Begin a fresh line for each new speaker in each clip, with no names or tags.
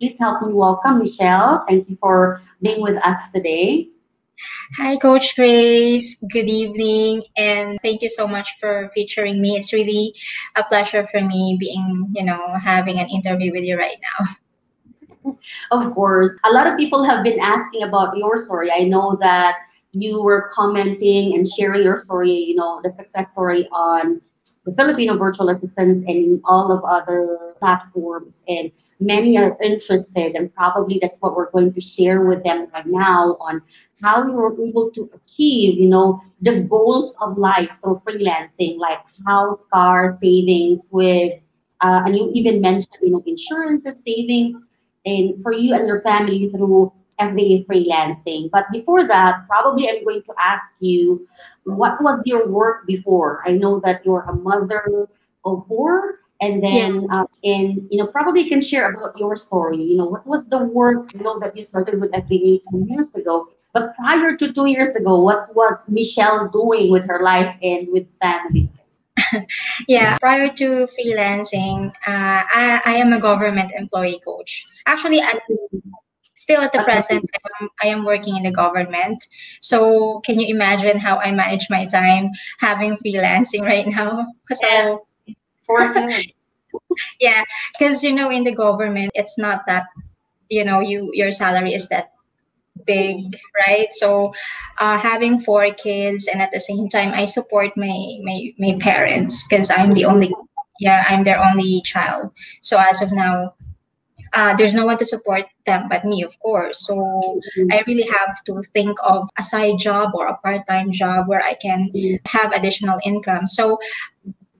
Please help me welcome Michelle. Thank you for being with us today.
Hi, Coach Grace. Good evening, and thank you so much for featuring me. It's really a pleasure for me being, having an interview with you right now.
Of course, a lot of people have been asking about your story. I know that you were commenting and sharing your story, the success story on the Filipino virtual assistants and in all of other platforms. And many are interested, and probably that's what we're going to share with them right now on how you were able to achieve, the goals of life through freelancing, like house, car, savings with, and you even mentioned, insurances, savings, and for you and your family through FBA freelancing. But before that, probably I'm going to ask you, what was your work before? I know that you're a mother of four, and then
Yes.
probably you can share about your story. What was the work? I know that you started with FBA 2 years ago, but prior to 2 years ago, what was Michelle doing with her life and with family?
Yeah, prior to freelancing, I am a government employee, Coach. Actually, still at the present, I am working in the government. So can you imagine how I manage my time having freelancing right now?
Yes,
So
for sure.
yeah, because in the government, it's not that your salary is that big, right? So having four kids, and at the same time I support my parents because I'm their only child. So as of now, there's no one to support them but me, of course. So I really have to think of a side job or a part-time job where I can have additional income. So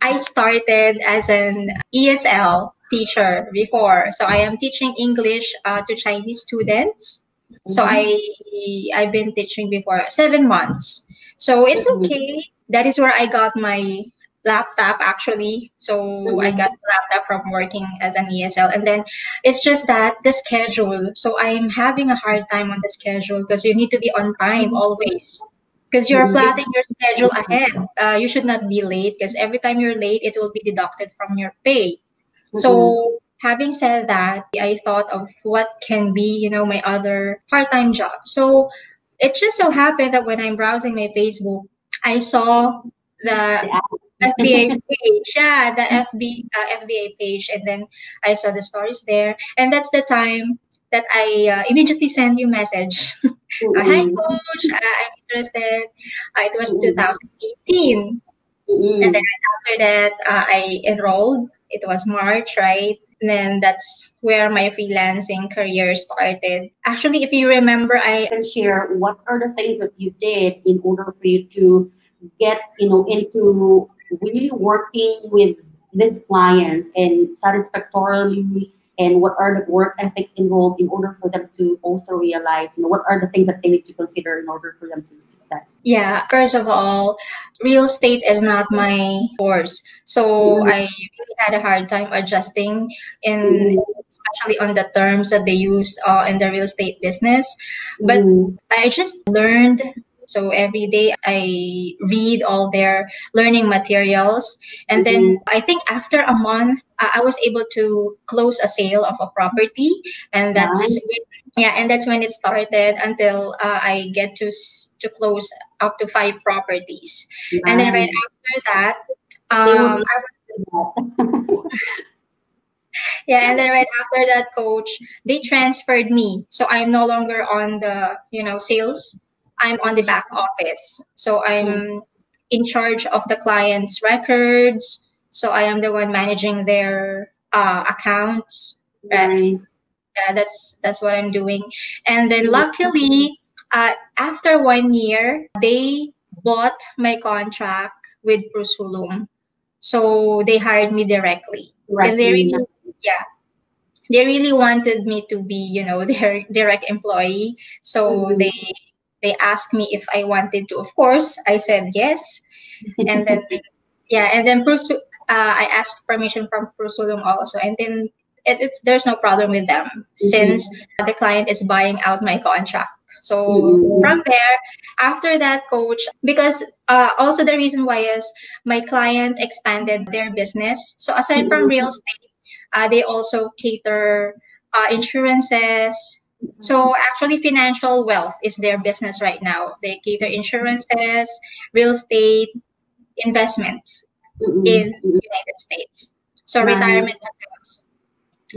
I started as an ESL teacher before. So I am teaching English to Chinese students. So I've been teaching before 7 months. So it's okay. That is where I got my laptop actually. So I got the laptop from working as an ESL, and then it's just that the schedule. So I'm having a hard time on the schedule because you need to be on time always because you're plotting your schedule ahead. You should not be late because every time you're late, it will be deducted from your pay. So having said that, I thought of what can be, my other part-time job. So it just so happened that when I'm browsing my Facebook, I saw the FBA page, yeah, the FBA page, and then I saw the stories there, and that's the time that I immediately send you message. Hi, coach, I'm interested. It was 2018, and then right after that, I enrolled. It was March, right? And then that's where my freelancing career started. Actually, if you remember, I
Can share what are the things that you did in order for you to get into really working with these clients and satisfactorily, and what are the work ethics involved in order for them to also realize what are the things that they need to consider in order for them to be successful.
Yeah, first of all, real estate is not my course. So I really had a hard time adjusting in especially on the terms that they use in the real estate business. But I just learned. So every day I read all their learning materials. And then I think after a month, I was able to close a sale of a property. And that's when it started until I get to close up to 5 properties. And then right after that, yeah, and then right after that, coach, they transferred me. So I'm no longer on the, sales. I'm on the back office. So I'm in charge of the client's records. So I am the one managing their accounts. Right? Yeah, that's what I'm doing. And then luckily, after 1 year, they bought my contract with Prusulum. So they hired me directly because they really wanted me to be, their direct employee. So they asked me if I wanted to. Of course, I said yes. And then and then I asked permission from Prusulum also, and then there's no problem with them since the client is buying out my contract. So from there, after that, coach, because also the reason why is my client expanded their business. So aside from real estate, they also cater insurances. So actually, financial wealth is their business right now. They cater insurances, real estate, investments in United States. So
Nice.
retirement accounts.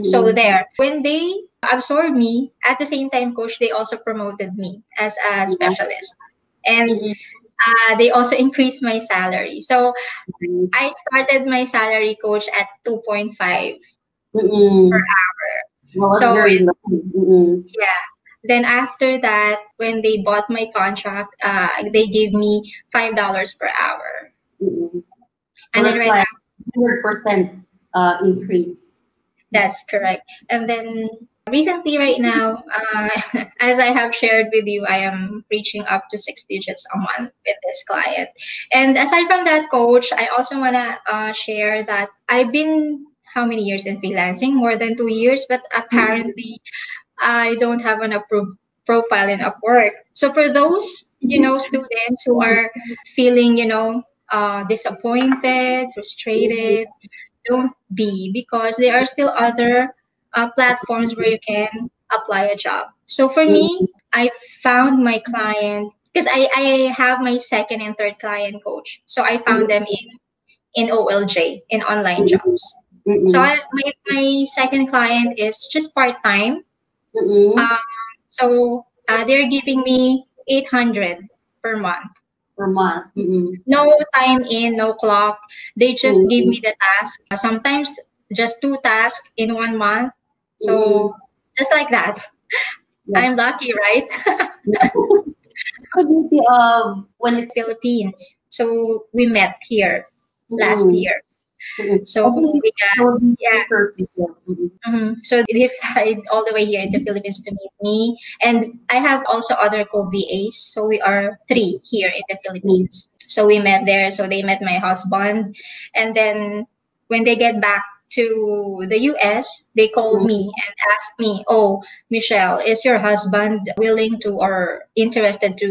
So there, when they absorbed me, at the same time, coach, they also promoted me as a specialist, and they also increased my salary. So I started my salary, coach, at 2.5 per hour.
Well, that's
So
very low.
yeah. Then after that, when they bought my contract, they gave me $5 per hour.
So
And then
that's
right
like
after,
100% increase.
that's correct. And then recently, right now, as I have shared with you, I am reaching up to 6 digits a month with this client. And aside from that, coach, I also want to share that I've been how many years in freelancing? More than 2 years, but apparently I don't have an approved profile in Upwork. So for those, students who are feeling, disappointed, frustrated, don't be, because there are still other platforms where you can apply a job. So for me, I found my client because I have my second and third client, coach. So I found them in OLJ, in online jobs. So my second client is just part time. So they're giving me 800 per month.
Per month.
No time in, no clock. They just give me the task. Sometimes just 2 tasks in 1 month. So just like that.
Yeah.
I'm lucky, right?
Community of when it's
Philippines. So we met here last year. So we got, yeah. So they flied all the way here in the Philippines to meet me. And I have also other co-VAs. So we are 3 here in the Philippines. So we met there. So they met my husband. And then when they get back to the US, they called me and asked me, "Oh, Michelle, is your husband willing to or interested to,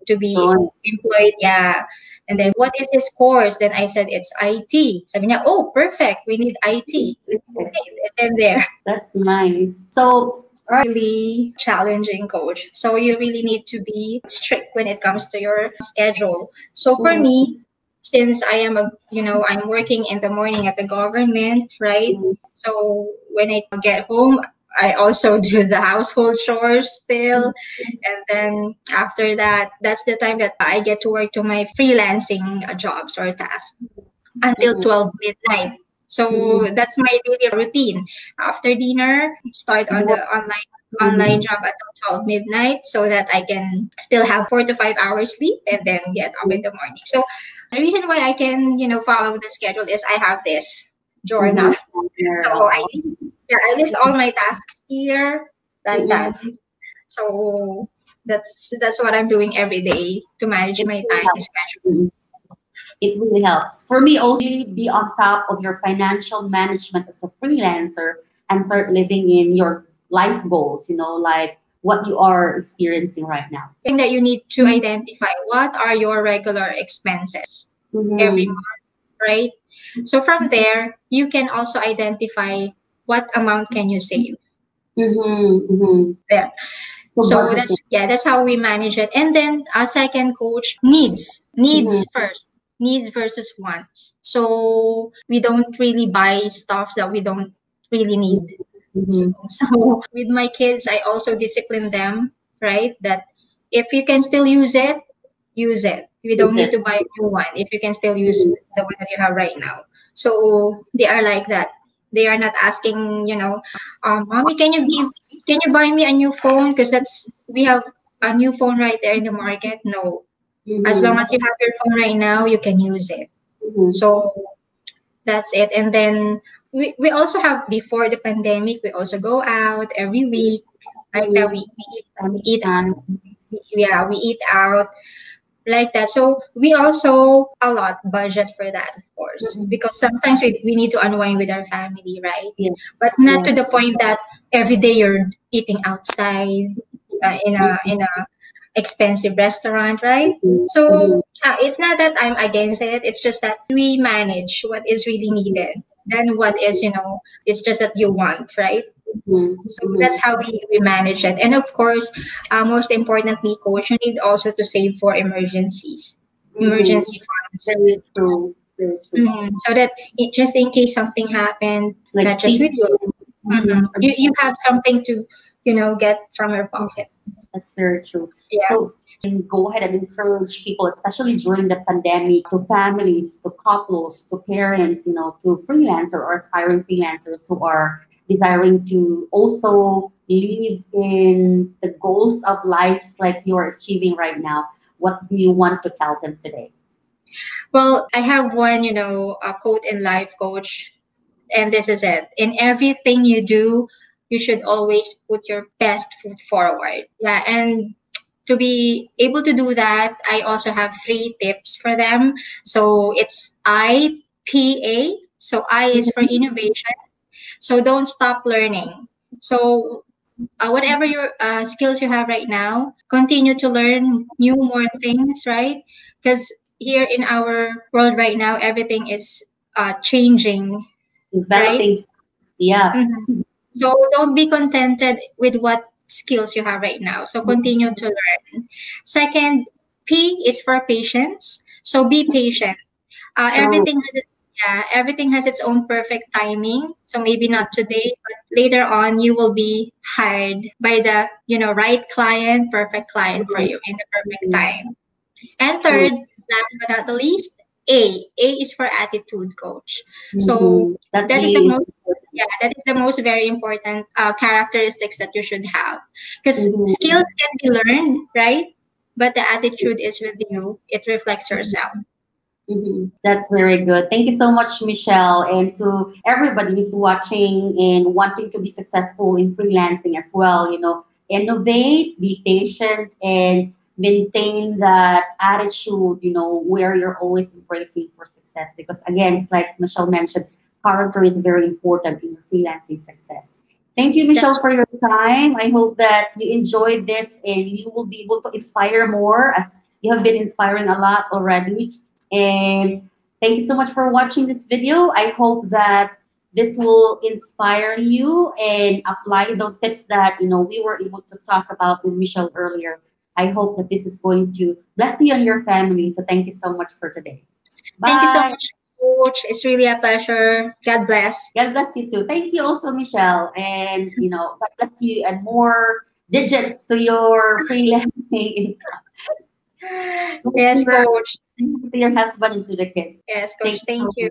to be employed?" Yeah. And then, what is his course? Then I said, it's IT. Sabi niya, "Oh, perfect. We need IT." Okay, and then there.
That's nice. So,
Really challenging, coach. So you really need to be strict when it comes to your schedule. So for me, since I am I'm working in the morning at the government, right? So when I get home, I also do the household chores still. And then after that, that's the time that I get to work to my freelancing jobs or tasks until 12 midnight. So that's my daily routine. After dinner, start on the online job until 12 midnight so that I can still have 4 to 5 hours sleep and then get up in the morning. So the reason why I can, follow the schedule is I have this journal. So I list all my tasks here like that. So that's what I'm doing every day to manage my time schedule.
It really helps. For me, also be on top of your financial management as a freelancer and start living in your life goals, like what you are experiencing right now.
I think that you need to identify what are your regular expenses every month, right? So from there, you can also identify what amount can you save. There. So that's how we manage it. And then a second, coach, needs first. Needs versus wants. So we don't really buy stuff that we don't really need. So with my kids, I also discipline them, right? That if you can still use it, use it. We don't need to buy a new one if you can still use the one that you have right now. So they are like that. They are not asking, "Mommy, can you buy me a new phone? Because we have a new phone right there in the market." No. As long as you have your phone right now, you can use it. So that's it. And then we also have, before the pandemic, we also go out every week. Like that, we eat out. We eat out like that. So we also a lot budget for that, of course, because sometimes we need to unwind with our family, right? But not to the point that every day you're eating outside in a expensive restaurant, right? So it's not that I'm against it. It's just that we manage what is really needed than what is, it's just that you want, right? So that's how we manage it. And of course, most importantly, coach, you need also to save for emergencies, emergency funds.
Very true. Very true.
So that just in case something happened,
Like
not just with you, you have something to, get from your pocket.
That's very true.
Yeah.
So and go ahead and encourage people, especially during the pandemic, to families, to couples, to parents, to freelancer or aspiring freelancers who are desiring to also live in the goals of lives like you are achieving right now. What do you want to tell them today?
Well, I have one, a quote in life, coach, and this is it. In everything you do, you should always put your best foot forward. Yeah, and to be able to do that, I also have 3 tips for them. So it's IPA. So I is for innovation. So don't stop learning. So whatever your skills you have right now, continue to learn more things, right? Because here in our world right now, everything is changing, right?
Developing, yeah.
So don't be contented with what skills you have right now. So continue to learn. Second, P is for patience. So be patient. Everything has its own perfect timing. So maybe not today, but later on you will be hired by the right client, perfect client for you in the perfect time. And third, last but not the least, A is for attitude, coach. So that is the most that is the most very important characteristics that you should have, because skills can be learned, right? But the attitude is with you. It reflects yourself.
That's very good. Thank you so much, Michelle, and to everybody who's watching and wanting to be successful in freelancing as well. Innovate, be patient, and maintain that attitude. Where you're always embracing for success. Because again, it's like Michelle mentioned, character is very important in your freelancing success. Thank you, Michelle, for your time. I hope that you enjoyed this and you will be able to inspire more, as you have been inspiring a lot already. And thank you so much for watching this video. I hope that this will inspire you and apply those tips that we were able to talk about with Michelle earlier. I hope that this is going to bless you and your family. So thank you so much for today. Bye.
Thank you so much, coach. It's really a pleasure. God bless.
God bless you too. Thank you also, Michelle. And God bless you and more digits to your freelancing.
Yes, coach.
To your husband and to the kids.
Yes, coach. Thank you.